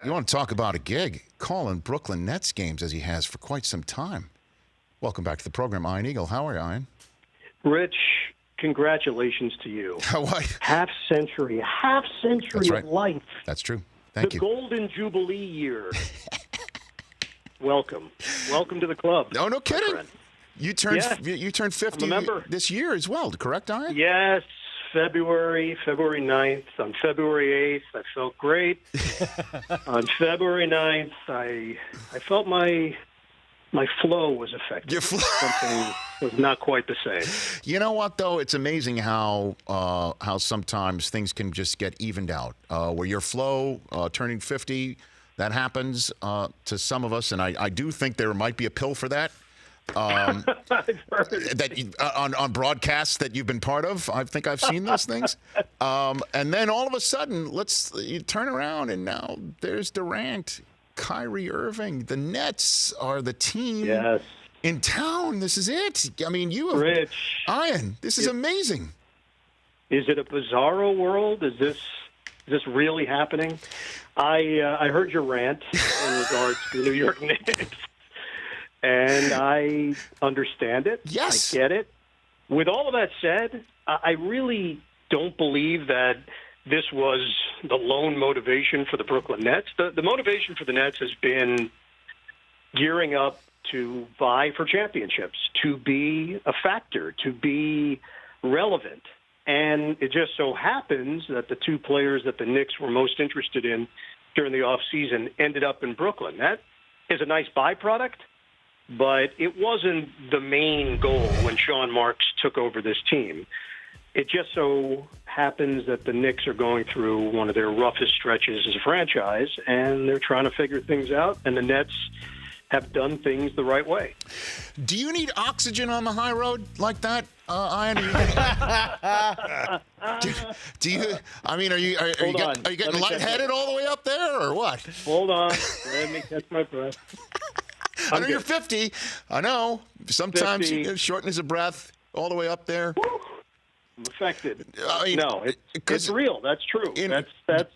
You want to talk about a gig? Calling Brooklyn Nets games as he has for quite some time. Welcome back to the program, Ian Eagle. How are you, Ian? Rich, congratulations to you. How are you? Half century That's right. of life. That's true. Thank the you. Golden Jubilee year. Welcome to the club. No kidding. Friend. You turned Yeah. you turned 50 this year as well, correct, Ian? Yes, February 9th. On February 8th, I felt great. On February 9th, I felt my flow was affected. Your flow. Something was not quite the same. You know what, though? It's amazing how sometimes things can just get evened out. Where your flow, turning 50, that happens to some of us, and I do think there might be a pill for that. That you, on broadcasts that you've been part of. I think I've seen those things. And then all of a sudden, you turn around, and now there's Durant, Kyrie, Irving. The Nets are the team in town. This is it. I mean, Rich, Ian, this is amazing. Is it a bizarro world? Is this really happening? I heard your rant in regards to the New York Knicks. And I understand it. Yes. I get it. With all of that said, I really don't believe that this was the lone motivation for the Brooklyn Nets. The motivation for the Nets has been gearing up to vie for championships, to be a factor, to be relevant. And it just so happens that the two players that the Knicks were most interested in during the offseason ended up in Brooklyn. That is a nice byproduct. But it wasn't the main goal when Sean Marks took over this team. It just so happens that the Knicks are going through one of their roughest stretches as a franchise, and they're trying to figure things out, and the Nets have done things the right way. Do you need oxygen on the high road like that, Ian? Do you? I mean, are you getting lightheaded all the way up there, or what? Hold on, let me catch my breath. I know you're 50. I know. Sometimes shortness of breath all the way up there. I'm affected. I mean, no, it's real. That's true. That's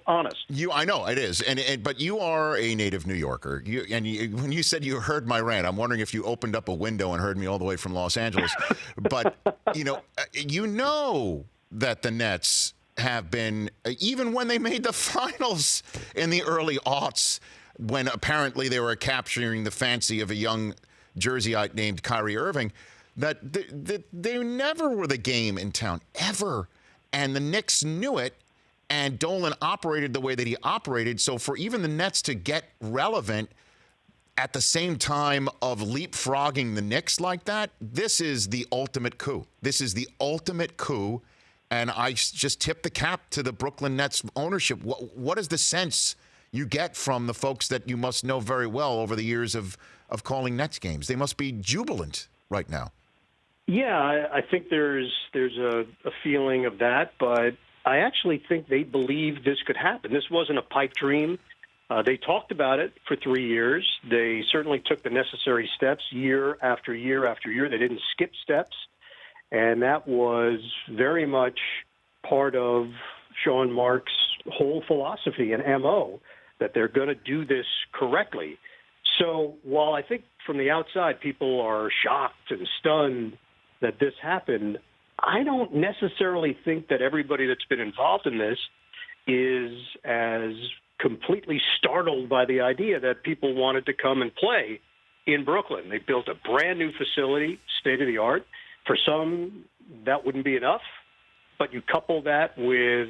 honest. I know it is. But you are a native New Yorker. When you said you heard my rant, I'm wondering if you opened up a window and heard me all the way from Los Angeles. But you know that the Nets have been, even when they made the finals in the early aughts, when apparently they were capturing the fancy of a young Jerseyite named Kyrie Irving, that they never were the game in town, ever. And the Knicks knew it, and Dolan operated the way that he operated. So for even the Nets to get relevant at the same time of leapfrogging the Knicks like that, this is the ultimate coup. This is the ultimate coup. And I just tip the cap to the Brooklyn Nets ownership. What is the sense you get from the folks that you must know very well over the years of calling Nets games? They must be jubilant right now. Yeah, I think there's a feeling of that, but I actually think they believe this could happen. This wasn't a pipe dream. They talked about it for 3 years. They certainly took the necessary steps year after year after year. They didn't skip steps, and that was very much part of Sean Marks' whole philosophy and MO, that they're going to do this correctly. So while I think from the outside people are shocked and stunned that this happened, I don't necessarily think that everybody that's been involved in this is as completely startled by the idea that people wanted to come and play in Brooklyn. They built a brand new facility, state-of-the-art. For some, that wouldn't be enough, but you couple that with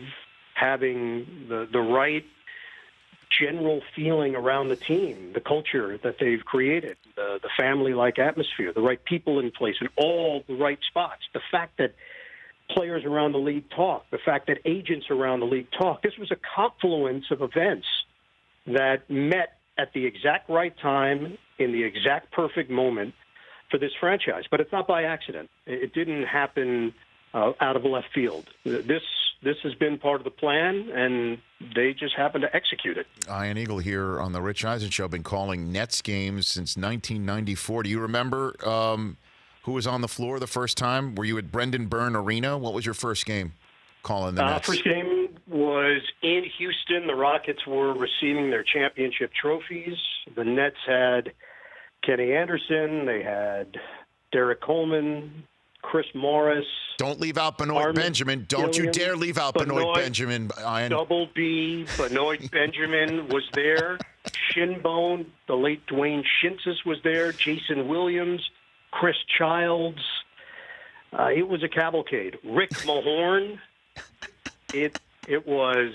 having the right general feeling around the team, the culture that they've created, the family-like atmosphere, the right people in place in all the right spots, the fact that players around the league talk, the fact that agents around the league talk. This was a confluence of events that met at the exact right time in the exact perfect moment for this franchise. But it's not by accident. It didn't happen out of left field. This has been part of the plan, and they just happen to execute it. Ian Eagle here on the Rich Eisen Show. Been calling Nets games since 1994. Do you remember who was on the floor the first time? Were you at Brendan Byrne Arena? What was your first game calling the Nets? First game, was in Houston. The Rockets were receiving their championship trophies. The Nets had Kenny Anderson. They had Derek Coleman, Chris Morris. Don't leave out Benoit Benjamin. Don't you dare leave out Benoit Benjamin, Ian. Double B, Benoit Benjamin was there. Shinbone, the late Dwayne Shinsis was there. Jason Williams, Chris Childs. It was a cavalcade. Rick Mahorn. It was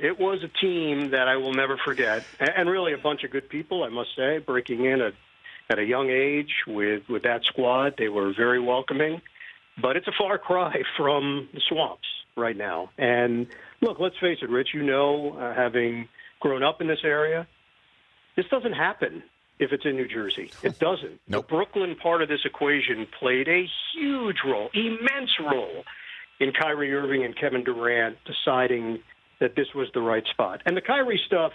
a team that I will never forget, and really a bunch of good people, I must say, breaking in at a young age with that squad. They were very welcoming, but it's a far cry from the Swamps right now. And look, let's face it, Rich, having grown up in this area, this doesn't happen if it's in New Jersey. It doesn't. Nope. The Brooklyn part of this equation played a huge role, immense role, in Kyrie Irving and Kevin Durant deciding that this was the right spot. And the Kyrie stuff,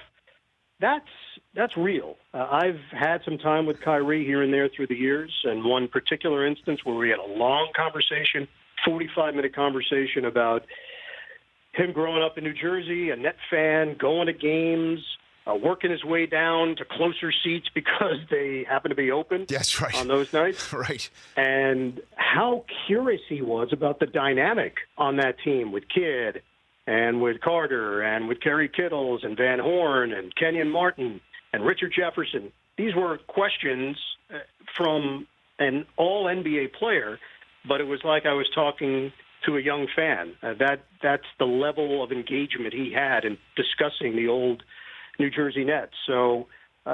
that's real. I've had some time with Kyrie here and there through the years, and one particular instance where we had a long conversation, 45-minute conversation about him growing up in New Jersey, a Net fan, going to games, working his way down to closer seats because they happen to be open. That's right. On those nights. Right. And how curious he was about the dynamic on that team with Kidd and with Carter and with Kerry Kittles and Van Horn and Kenyon Martin and Richard Jefferson. These were questions from an all-NBA player, but it was like I was talking to a young fan. That's the level of engagement he had in discussing the old New Jersey Nets. So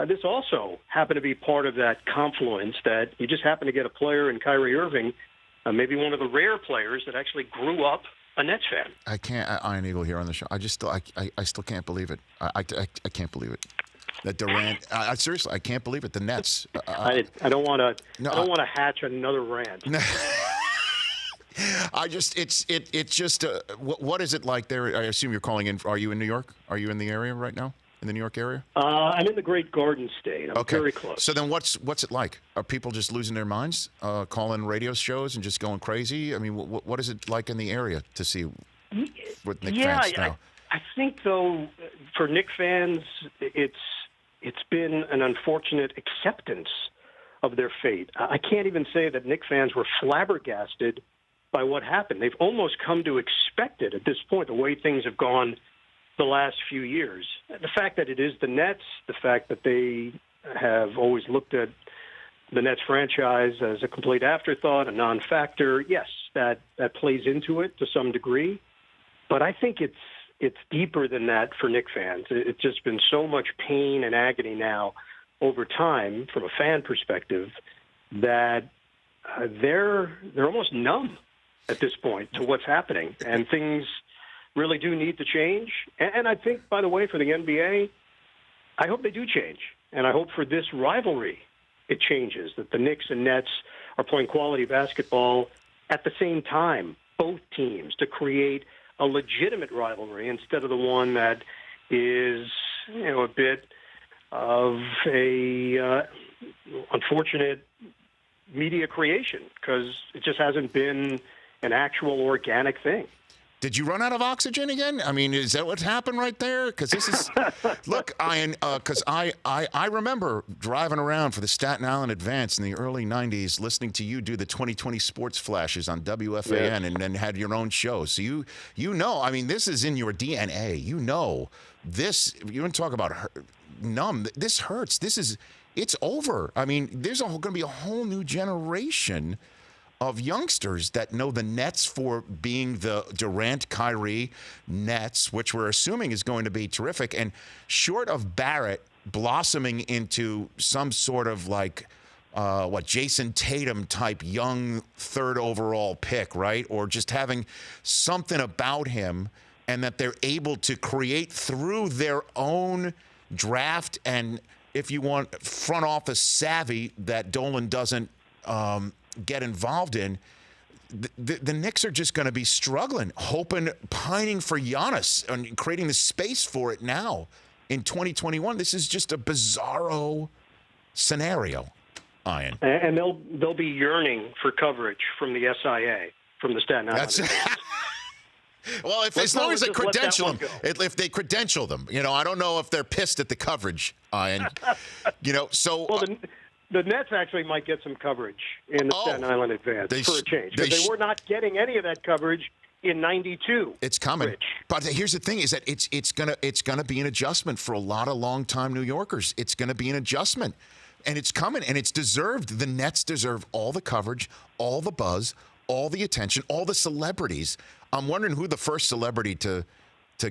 this also happened to be part of that confluence that you just happen to get a player in Kyrie Irving, maybe one of the rare players that actually grew up a Nets fan. I can't, Iron Eagle here on the show. I still can't believe it. I can't believe it. That Durant, seriously, I can't believe it. The Nets. I don't want to hatch another rant. It's just, what is it like there? I assume you're calling in. Are you in New York? Are you in the area right now? In the New York area? I'm in the Great Garden State. I'm very close. So then what's it like? Are people just losing their minds, calling radio shows and just going crazy? I mean, what is it like in the area to see with Knicks fans now? I think, though, for Knicks fans, it's been an unfortunate acceptance of their fate. I can't even say that Knicks fans were flabbergasted by what happened. They've almost come to expect it at this point, the way things have gone the last few years. The fact that it is the Nets, the fact that they have always looked at the Nets franchise as a complete afterthought, a non-factor, yes, that plays into it to some degree. But I think it's deeper than that for Knicks fans. It's just been so much pain and agony now over time from a fan perspective that they're almost numb at this point to what's happening. And things really do need to change. And I think, by the way, for the NBA, I hope they do change. And I hope for this rivalry it changes, that the Knicks and Nets are playing quality basketball at the same time, both teams, to create a legitimate rivalry instead of the one that is, a bit of a unfortunate media creation because it just hasn't been an actual organic thing. Did you run out of oxygen again? I mean, is that what's happened right there? Because this is, look, Ian, because I remember driving around for the Staten Island Advance in the early 90s, listening to you do the 2020 sports flashes on WFAN and then had your own show. So you know, I mean, this is in your DNA. You know, this, you don't talk about numb. This hurts. It's over. I mean, there's going to be a whole new generation of youngsters that know the Nets for being the Durant, Kyrie Nets, which we're assuming is going to be terrific. And short of Barrett blossoming into some sort of like, Jason Tatum type young third overall pick, right? Or just having something about him and that they're able to create through their own draft and, if you want, front office savvy that Dolan doesn't get involved in, the Knicks are just going to be struggling, pining for Giannis and creating the space for it now in 2021. This is just a bizarro scenario, Ian. And they'll be yearning for coverage from the SIA, from the Staten Island. Well, as long as they credential them, if they credential them, I don't know if they're pissed at the coverage, and so. Well, the Nets actually might get some coverage in the Staten Island Advance for a change, because they were not getting any of that coverage in '92. It's coming, Rich. But here's the thing: is that it's gonna be an adjustment for a lot of longtime New Yorkers. It's gonna be an adjustment, and it's coming, and it's deserved. The Nets deserve all the coverage, all the buzz, all the attention, all the celebrities. I'm wondering who the first celebrity to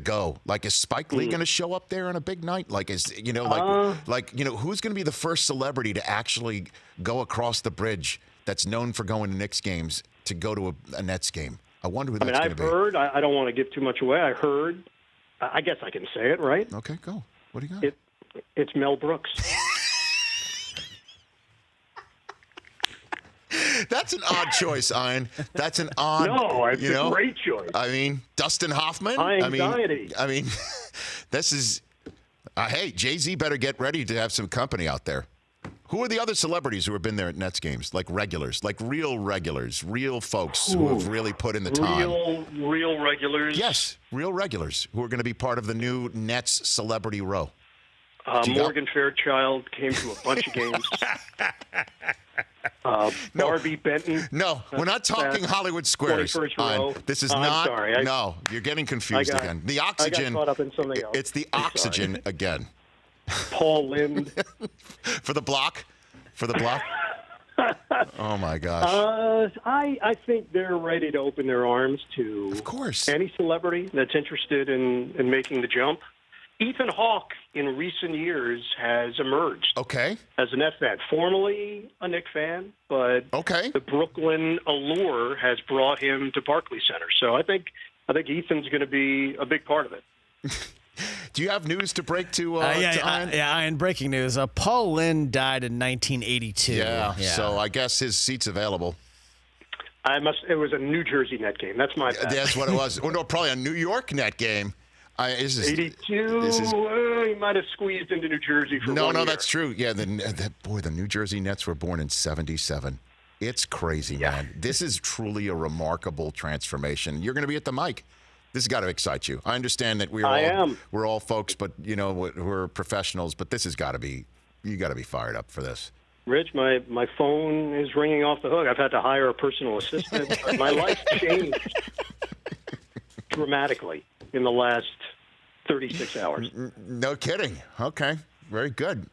go. Like, is Spike Lee going to show up there on a big night? Like, who's going to be the first celebrity to actually go across the bridge that's known for going to Knicks games to go to a Nets game? I wonder who that's going to be. I've heard. I don't want to give too much away. I heard. I guess I can say it, right? Okay, go. What do you got? It's Mel Brooks. That's an odd choice, Ian. That's an odd. No, it's a great choice. I mean, Dustin Hoffman. Anxiety. I mean, this is. Hey, Jay-Z better get ready to have some company out there. Who are the other celebrities who have been there at Nets games? Like regulars, like real regulars, real folks who have really put in the time. Real regulars. Yes, real regulars who are going to be part of the new Nets Celebrity Row. Morgan Fairchild came to a bunch of games. Barbie Benton. No, we're not talking Hollywood Squares. This is not. Sorry, no, you're getting confused again. The Oxygen. I got caught up in something else. It's the Oxygen again. Paul Lind. For the block. Oh my gosh. I think they're ready to open their arms to, of course, any celebrity that's interested in making the jump. Ethan Hawke, in recent years, has emerged as a Net fan. Formerly a Knicks fan, but the Brooklyn allure has brought him to Barclays Center. So I think Ethan's going to be a big part of it. Do you have news to break to Ian? Ian, breaking news. Paul Lind died in 1982. Yeah, so I guess his seat's available. It was a New Jersey Net game. That's my bad. That's what it was. Or no, probably a New York Net game. 82. He might have squeezed into New Jersey for 1 year. No, that's true. Yeah, the New Jersey Nets were born in '77. It's crazy, man. This is truly a remarkable transformation. You're going to be at the mic. This has got to excite you. I understand that we're all folks, but we're professionals. But this has got to be. You got to be fired up for this. Rich, my phone is ringing off the hook. I've had to hire a personal assistant. My life's changed dramatically in the last 36 hours. No kidding. Okay, very good.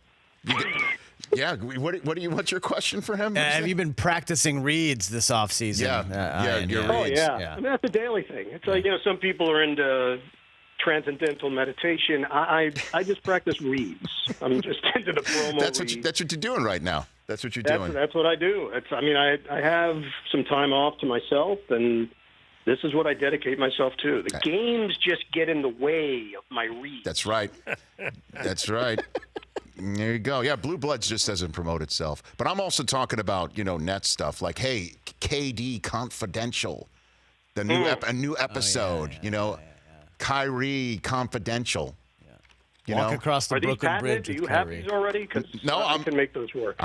What's your question for him? Have you been practicing reads this offseason? Reads. I mean, that's a daily thing. It's like, some people are into transcendental meditation. I just practice reads. I'm just into the promo. That's what you're doing right now. That's what you're doing. That's what I do. I have some time off to myself, and this is what I dedicate myself to. The games just get in the way of my reads. That's right. That's right. There you go. Yeah, Blue Bloods just doesn't promote itself. But I'm also talking about, Net stuff like, hey, KD Confidential, a new episode, Kyrie Confidential. Walk across the Brooklyn Bridge. Do you have these already? Because I can make those work.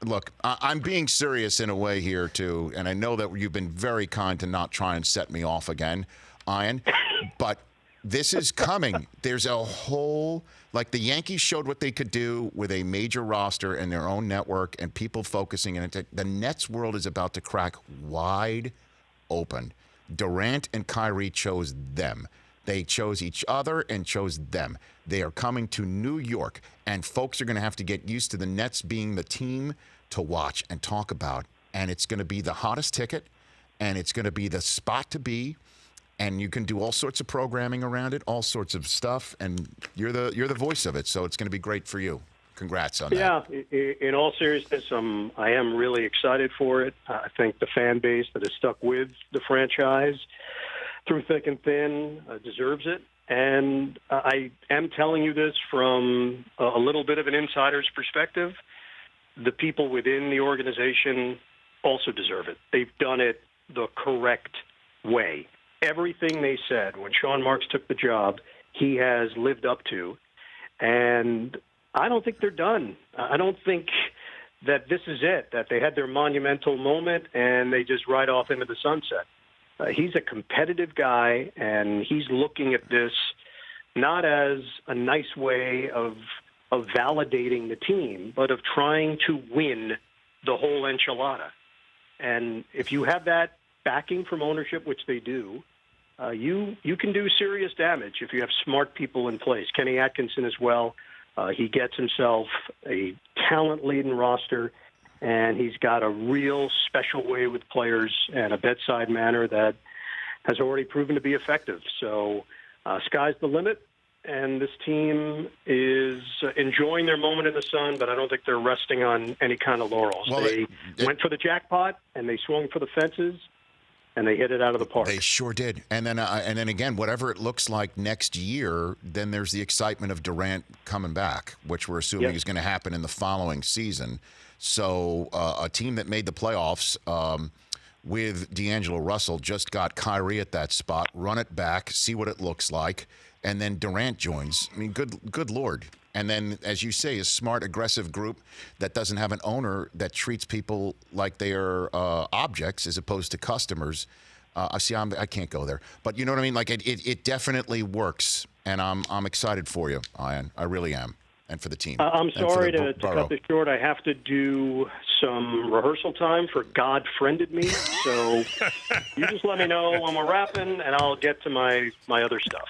Look, I'm being serious in a way here, too, and I know that you've been very kind to not try and set me off again, Ian, but this is coming. There's a whole, like the Yankees showed what they could do with a major roster and their own network and people focusing in it. The Nets world is about to crack wide open. Durant and Kyrie chose them. They chose each other and chose them. They are coming to New York, and folks are going to have to get used to the Nets being the team to watch and talk about. And it's going to be the hottest ticket, and it's going to be the spot to be. And you can do all sorts of programming around it, all sorts of stuff, and you're the voice of it. So it's going to be great for you. Congrats on that. Yeah, in all seriousness, I am really excited for it. I think the fan base that has stuck with the franchise through thick and thin deserves it. And I am telling you this from a little bit of an insider's perspective. The people within the organization also deserve it. They've done it the correct way. Everything they said when Sean Marks took the job, he has lived up to. And I don't think they're done. I don't think that this is it, that they had their monumental moment and they just ride off into the sunset. He's a competitive guy, and he's looking at this not as a nice way of validating the team, but of trying to win the whole enchilada. And if you have that backing from ownership, which they do, you can do serious damage if you have smart people in place. Kenny Atkinson as well. He gets himself a talent-laden roster, and he's got a real special way with players and a bedside manner that has already proven to be effective. So sky's the limit, and this team is enjoying their moment in the sun, but I don't think they're resting on any kind of laurels. Well, they went for the jackpot, and they swung for the fences, and they hit it out of the park. They sure did. And then again, whatever it looks like next year, then there's the excitement of Durant coming back, which we're assuming is going to happen in the following season. So a team that made the playoffs with D'Angelo Russell just got Kyrie at that spot, run it back, see what it looks like, and then Durant joins. I mean, good Lord. And then, as you say, a smart, aggressive group that doesn't have an owner that treats people like they are objects as opposed to customers. I can't go there, but you know what I mean. Like it definitely works, and I'm excited for you, Ian. I really am, and for the team. I'm sorry to Borough. cut this short. I have to do some rehearsal time for God Friended Me. So you just let me know when we're wrapping, and I'll get to my other stuff.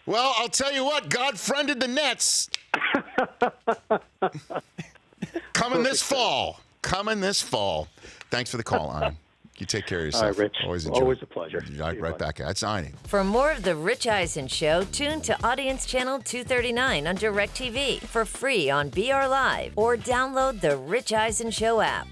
Well, I'll tell you what, God friended the Nets. Coming this fall. Thanks for the call, Ian. You take care of yourself. All right, Rich. Always a pleasure. Right back. That's Ian. For more of The Rich Eisen Show, tune to Audience Channel 239 on DirecTV for free on BR Live or download the Rich Eisen Show app.